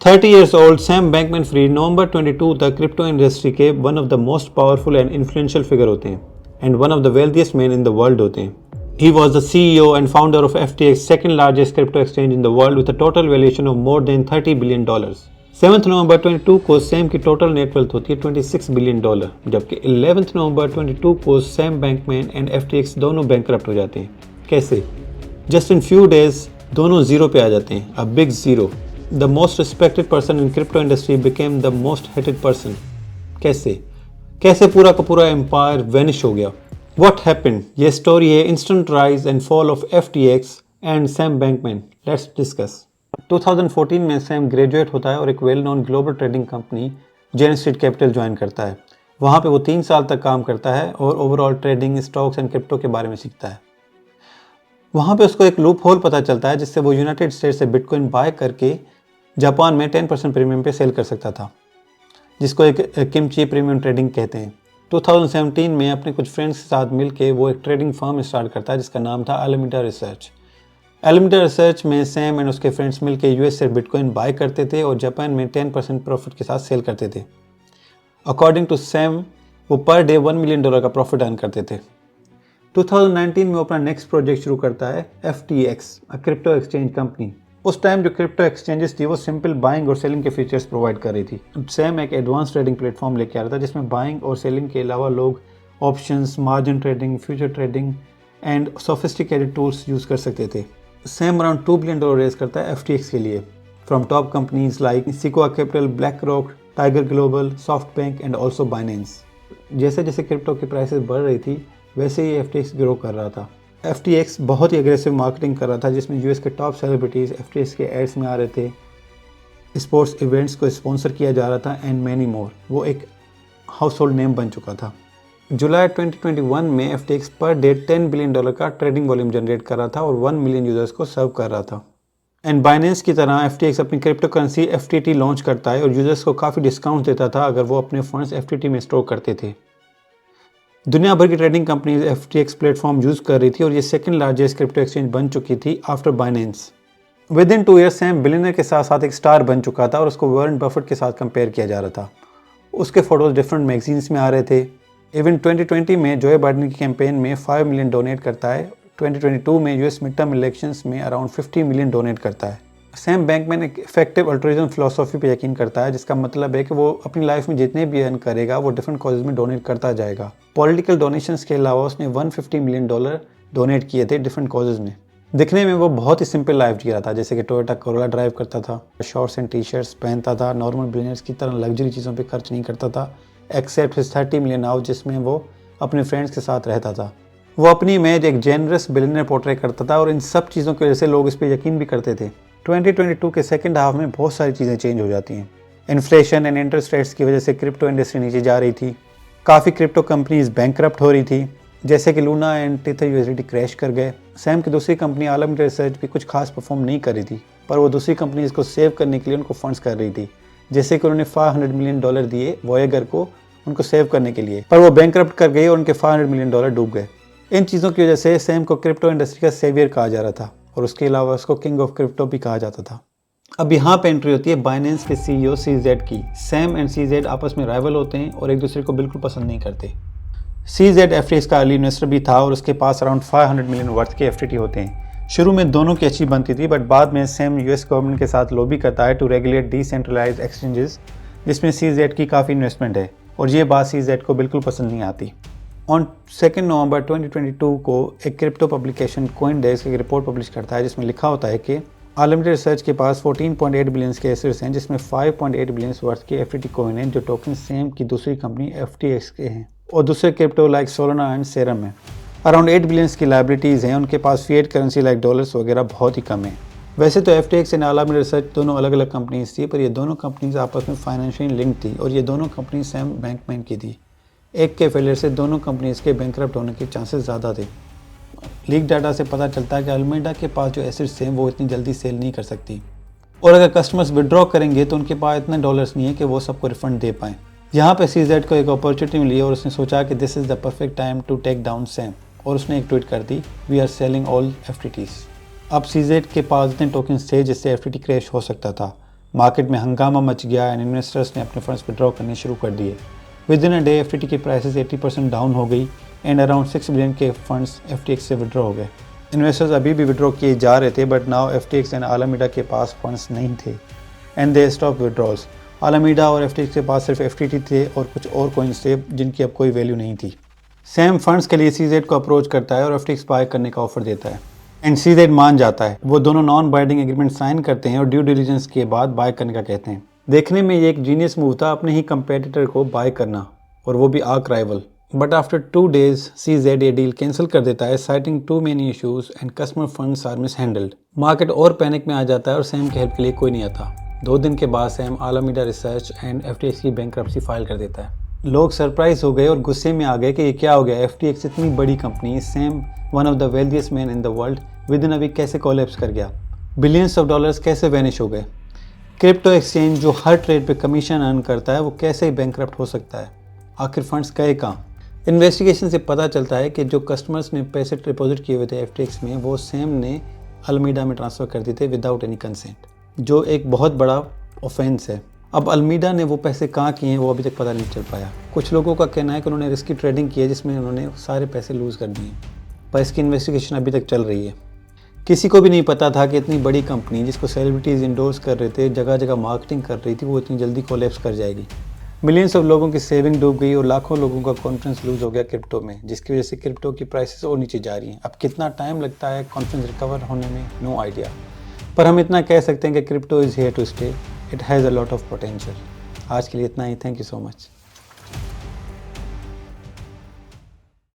30 years old Sam Bankman-Fried November 22 तक crypto industry के one of the most powerful and influential figure होते हैं and one of the wealthiest man in the world होते हैं। He was the CEO and founder of FTX, second largest crypto exchange in the world with a total valuation of more than $30 billion. 7th नवंबर 22 को Sam की total net wealth होती है $26 billion, जबकि 11th नवंबर 22 को Sam Bankman and FTX दोनों bankrupt हो जाते हैं। कैसे? जस्ट इन फ्यू डेज दोनों जीरो पे आ जाते हैं, a big zero. The most respected person in crypto industry became the most hated person. कैसे पूरा का पूरा एम्पायर वेनिश हो गया? What happened? ये स्टोरी है instant rise and fall of FTX and Sam Bankman. Let's discuss. 2014 में Sam graduate होता है और एक well known global trading company Jane Street Capital join करता है। वहाँ पे वो 3 साल तक काम करता है और overall trading, stocks and crypto के बारे में सीखता है। वहाँ पे उसको एक लूप होल पता चलता है जिससे वो यूनाइटेड स्टेट्स से बिटकॉइन बाय करके जापान में 10% प्रीमियम पे सेल कर सकता था, जिसको एक किमची प्रीमियम ट्रेडिंग कहते हैं। 2017 में अपने कुछ फ्रेंड्स के साथ मिलके वो एक ट्रेडिंग फर्म स्टार्ट करता है जिसका नाम था एलिमेंटा रिसर्च। एलिमेंटा रिसर्च में सैम एंड उसके फ्रेंड्स मिलके यूएस से बिटकॉइन बाय करते थे और जापान में 10% प्रॉफिट के साथ सेल करते थे। अकॉर्डिंग टू सैम वो पर डे $1 मिलियन का प्रॉफिट अर्न करते थे। 2019 में वो अपना नेक्स्ट प्रोजेक्ट शुरू करता है FTX, a crypto exchange company. उस टाइम जो क्रिप्टो एक्सचेंजेस थी वो सिंपल बाइंग और सेलिंग के फीचर्स प्रोवाइड कर रही थी। सैम एक एडवांस ट्रेडिंग प्लेटफॉर्म लेके आ रहा था जिसमें बाइंग और सेलिंग के अलावा लोग options, margin trading, future trading and sophisticated tools use कर सकते थे। सैम अराउंड $2 बिलियन रेज करता है FTX के लिए from top companies like Sequoia Capital, BlackRock, Tiger Global, SoftBank and also Binance. जैसे जैसे क्रिप्टो की प्राइसेस बढ़ रही थी वैसे ही FTX ग्रो कर रहा था। FTX बहुत ही अग्रेसिव मार्केटिंग कर रहा था जिसमें यूएस के टॉप सेलिब्रिटीज़ FTX के एड्स में आ रहे थे, स्पोर्ट्स इवेंट्स को स्पॉन्सर किया जा रहा था एंड मैनी मोर। वो एक हाउस होल्ड नेम बन चुका था। जुलाई 2021 में FTX पर डे $10 बिलियन का ट्रेडिंग वॉल्यूम जनरेट कर रहा था और 1 मिलियन यूजर्स को सर्व कर रहा था। एंड बाइनेंस की तरह FTX अपनी क्रिप्टो करेंसी FTT लॉन्च करता है और यूजर्स को काफ़ी डिस्काउंट देता था अगर वो अपने फंड्स FTT में स्टोर करते थे। दुनिया भर की trading companies FTX platform use कर रही थी और ये सेकंड लार्जेस्ट क्रिप्टो एक्सचेंज बन चुकी थी after Binance. With in 2 years Sam billionaire के साथ साथ एक स्टार बन चुका था और उसको वॉरेन बफेट के साथ कंपेयर किया जा रहा था। उसके फोटोज डिफरेंट मैगजीन्स में आ रहे थे। इवन 2020 में जो बाइडेन की कैंपेन में 5 मिलियन डोनेट करता है। 2022 में यूएस मिड टर्म इलेक्शंस में अराउंड 50 मिलियन डोनेट करता है। सैम बैंकमैन एक इफेक्टिव अल्ट्रुइज्म फिलोसॉफी पे यकीन करता है जिसका मतलब है कि वो अपनी लाइफ में जितने भी अर्न करेगा वो डिफरेंट कॉजेज में डोनेट करता जाएगा। पॉलिटिकल डोनेशंस के अलावा उसने $150 मिलियन डोनेट किए थे डिफरेंट कॉजेज में। दिखने में वो बहुत ही सिंपल लाइफ जी रहा था, जैसे कि टोयोटा कोरोला ड्राइव करता था, शॉर्ट्स एंड टी शर्ट्स पहनता था, नॉर्मल बिलियनर्स की तरह लग्जरी चीज़ों पे खर्च नहीं करता था एक्सेप्ट हिज 30 मिलियन हाउस जिसमें वो अपने फ्रेंड्स के साथ रहता था। वो अपनी इमेज एक जेनरस बिलियनर पोर्ट्रे करता था और इन सब चीज़ों की वजह से लोग इस पर यकीन भी करते थे। 2022 के सेकंड हाफ में बहुत सारी चीज़ें चेंज हो जाती हैं। इन्फ्लेशन एंड इंटरेस्ट रेट्स की वजह से क्रिप्टो इंडस्ट्री नीचे जा रही थी। काफ़ी क्रिप्टो कंपनीज बैंकरप्ट हो रही थी, जैसे कि Luna and tether USDT crash कर गए। सैम की दूसरी कंपनी एलिमेंटा रिसर्च भी कुछ खास परफॉर्म नहीं कर रही थी, पर वो दूसरी कंपनीज को सेव करने के लिए उनको फंड्स कर रही थी, जैसे कि उन्होंने $500 मिलियन दिए वॉयेगर को उनको सेव करने के लिए, पर वो बैंकरप्ट कर गए और उनके $500 मिलियन डूब गए। इन चीज़ों की वजह से सैम को क्रिप्टो इंडस्ट्री का सेवियर कहा जा रहा था और उसके अलावा उसको किंग ऑफ क्रिप्टो भी कहा जाता था। अब यहाँ पे एंट्री होती है बाइनेंस के CEO CZ की। सैम एंड CZ आपस में राइवल होते हैं और एक दूसरे को बिल्कुल पसंद नहीं करते। CZ FTX का अर्ली इन्वेस्टर भी था और उसके पास अराउंड 500 मिलियन वर्थ के FTT होते हैं। शुरू में दोनों की अच्छी बनती थी, बट बाद में सैम US गवर्नमेंट के साथ लॉबी करता है टू रेगुलेट डिसेंट्रलाइज्ड एक्सचेंजेस, जिसमें CZ की काफ़ी इन्वेस्टमेंट है और ये बात CZ को बिल्कुल पसंद नहीं आती। ऑन 2 नवंबर 2022 को एक क्रिप्टो पब्लिकेशन CoinDesk एक रिपोर्ट पब्लिश करता है जिसमें लिखा होता है कि एलिमेंटा रिसर्च के पास 14.8 बिलियन के एसेट्स हैं, जिसमें 5.8 बिलियन वर्थ के FTT कॉइन हैं जो टोकन सैम की दूसरी कंपनी FTX के हैं और दूसरे crypto like Solana and serum है। अराउंड 8 बिलियन की लाइबिलिटीज़ हैं। उनके पास फिएट करेंसी लाइक डॉलर्स वगैरह बहुत ही कम है। वैसे तो FTX एंड एलिमेंटा रिसर्च दोनों अलग अलग कंपनीज थी, पर ये दोनों कंपनीज आपस में फाइनेंशियली लिंक थी और ये दोनों कंपनी सैम बैंकमैन की थी। एक के फेलियर से दोनों कंपनीज के बैंकरप्ट होने के चांसेस ज़्यादा थे। लीक डाटा से पता चलता है कि एलिमेंटा के पास जो एसेट्स हैं वो इतनी जल्दी सेल नहीं कर सकती और अगर कस्टमर्स विड्रॉ करेंगे तो उनके पास इतने डॉलर्स नहीं है कि वो सबको रिफंड दे पाएँ। यहाँ पे CZ को एक अपॉर्चुनिटी मिली और उसने सोचा कि this is the perfect time to take down Sam और उसने एक ट्वीट कर दी, we are selling all FTTs। अब CZ के पास इतने टोकन्स थे जिससे FTT क्रैश हो सकता था, मार्केट में हंगामा मच गया एंड इन्वेस्टर्स ने अपने फंड्स विड्रॉ करने शुरू कर दिए। With in a day FTT की प्राइसेस 80% डाउन हो गई एंड अराउंड 6 बिलियन के फंड्स एफटीएक्स से विड्रॉ हो गए। इन्वेस्टर्स अभी भी विड्रॉ किए जा रहे थे, बट नाउ एफटीएक्स एंड आलामीडा के पास फंड्स नहीं थे एंड दे स्टॉप विड्रॉल्स। आलामीडा और एफटीएक्स के पास सिर्फ एफटीटी थे और कुछ और कॉइन्स थे जिनकी अब कोई वैल्यू नहीं थी। सैम फंड्स के लिए सीजेड को अप्रोच करता है और एफटीएक्स बाय करने का ऑफर देता है एंड सीजेड मान जाता है। वो दोनों नॉन बाइंडिंग एग्रीमेंट साइन करते हैं और ड्यू डिलिजेंस के बाद बाय करने का कहते हैं। देखने में ये एक जीनियस मूव था, अपने ही कंपेटिटर को बाय करना, और वो भी arch rival. But after 2 days CZ ये डील कैंसिल कर देता है, citing too many issues and customer funds are mishandled. Market और पैनिक में आ जाता है और सैम की हेल्प के लिए कोई नहीं आता। 2 दिन के बाद सैम आलामीडा रिसर्च एंड एफटीएक्स की बैंकरप्सी फाइल कर देता है। लोग सरप्राइज हो गए और गुस्से में आ गए कि ये क्या हो गया, एफटीएक्स इतनी बड़ी company, Sam one of the wealthiest man in the world, within a week कैसे कोलैप्स कर गया, बिलियंस ऑफ डॉलर्स कैसे वैनिश हो गए। क्रिप्टो एक्सचेंज जो हर ट्रेड पे कमीशन अर्न करता है वो कैसे बैंकरप्ट हो सकता है, आखिर फंड्स गए कहाँ। इन्वेस्टिगेशन से पता चलता है कि जो कस्टमर्स ने पैसे डिपॉजिट किए हुए थे एफटीएक्स में, वो सैम ने आलामीडा में ट्रांसफ़र कर दिए थे विदाउट एनी कंसेंट, जो एक बहुत बड़ा ऑफेंस है। अब आलामीडा ने वो पैसे कहाँ किए हैं वो अभी तक पता नहीं चल पाया। कुछ लोगों का कहना है कि उन्होंने रिस्की ट्रेडिंग की है जिसमें उन्होंने सारे पैसे लूज़ कर दिए, पर इसकी इन्वेस्टिगेशन अभी तक चल रही है। किसी को भी नहीं पता था कि इतनी बड़ी कंपनी जिसको सेलिब्रिटीज़ इंडोर्स कर रहे थे, जगह जगह मार्केटिंग कर रही थी, वो इतनी जल्दी कोलैप्स कर जाएगी। मिलियंस ऑफ लोगों की सेविंग डूब गई और लाखों लोगों का कॉन्फिडेंस लूज हो गया क्रिप्टो में, जिसकी वजह से क्रिप्टो की प्राइसेस और नीचे जा रही हैं। अब कितना टाइम लगता है कॉन्फिडेंस रिकवर होने में, नो आइडिया, पर हम इतना कह सकते हैं कि crypto is here to stay, it has a lot of potential. आज के लिए इतना ही, थैंक यू सो मच।